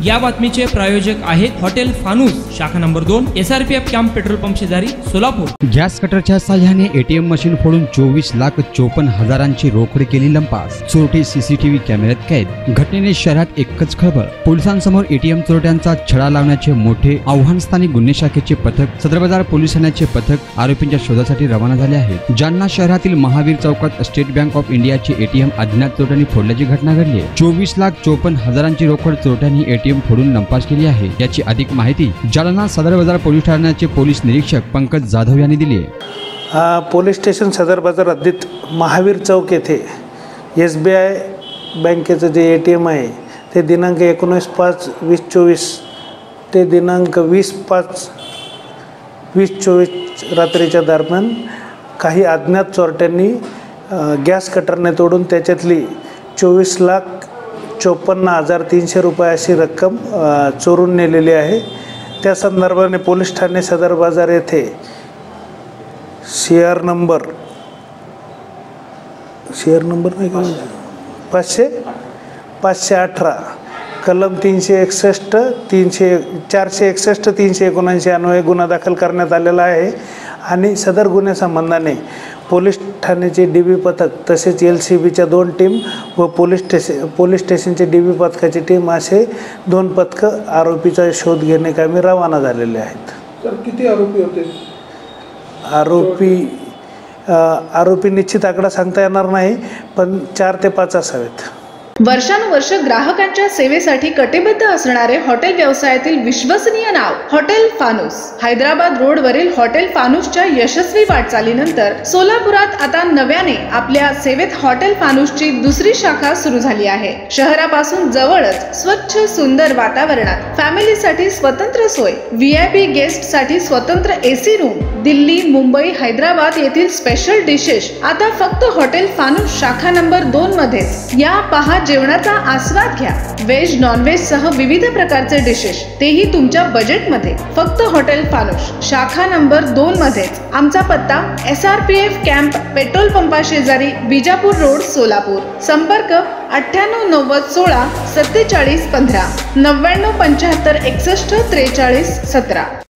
या बातमीचे प्रायोजक आहेत हॉटेल फानूस, शाखा number 2, SRPF camp petrol pump शेजारी, सोलापूर। गॅस कटरच्या साहाय्याने एटीएम मशीन फोडून 24,54,000ची रोकड केली लंपास। चोरटे सीसीटीव्ही कॅमेऱ्यात कैद। घटनेने शहरात एकच खळबळ। पोलिसांसमोर एटीएम चोरट्यांचा छडा लावण्याचे मोठे आव्हान। स्थानिक गुन्हे शाखेचे पथक, सदर बाजार पोलीस ठाण्याचे पथक आरोपींच्या शोधासाठी रवाना झाले आहेत। जालना शहरातील महावीर चौकात स्टेट बँक ऑफ इंडियाचे एटीएम अज्ञात चोरट्यांनी फोडल्याची घटना घडली आहे। 24,54,000ची रोकड चोरट्यांनी एटीएम फोडून लंपास केली आहे। याची अधिक माहिती जालना सदर बाजार पोलीस ठाण्याचे पोलीस निरीक्षक पंकज जाधव यांनी दिली आहे। पोलीस स्टेशन सदर बाजार हद्दीत महावीर चौक येथे SBI बँकेचं जे एटीएम आहे ते दिनांक 19/5/2024 ते दिनांक 20/5/2024 रात्रीच्या दरम्यान काही अज्ञात चोरट्यांनी गॅस कटरने तोडून त्याच्यातली 24,54,300 रुपये अशी रक्कम चोरून नेलेली आहे। त्या संदर्भाने पोलीस ठाणे सदर बाजार येथे शेअर नंबर नाही का 518 कलम 461-379 अन्वये गुन्हा दाखल करण्यात आलेला आहे आणि सदर गुन्ह्यासंबंधाने पोलीस ठाण्याचे DB पथक तसेच LCBच्या 2 टीम व पोलीस स्टेशनचे DB पथकाची टीम असे 2 पथकं आरोपीचा शोध घेणे कामी रवाना झालेले आहेत। तर किती आरोपी होते? आरोपी निश्चित आकडा सांगता येणार नाही, पण 4 ते 5 असावेत। वर्षानुवर्ष ग्राहकांच्या सेवेसाठी कटिबद्ध असणारे हॉटेल व्यवसायातील विश्वसनीय नाव हॉटेल फानूस। हैदराबाद रोडवरील हॉटेल फानूसच्या यशस्वी वाटचालीनंतर सोलापुरात आता नव्याने आपल्या सेवेत हॉटेल फानूसची दुसरी शाखा सुरू झाली आहे। शहरापासून जवळच स्वच्छ सुंदर वातावरणात फॅमिलीसाठी स्वतंत्र सोय, VIP गेस्टसाठी स्वतंत्र AC रूम, दिल्ली, मुंबई, हैदराबाद येथील स्पेशल डिशेस आता फक्त हॉटेल फानूस शाखा नंबर 2 मध्ये। या पहा जेवणाचा आस्वाद घ्या। व्हेज नॉन व्हेज सह विविध प्रकारचे डिशेस, तेही तुमच्या बजेटमध्ये। फक्त हॉटेल फानूस शाखा नंबर 2 मध्ये। आमचा पत्ता SRPF कॅम्प पेट्रोल पंपा शेजारी, बिजापूर रोड, सोलापूर। संपर्क 989016 4715 9975614317।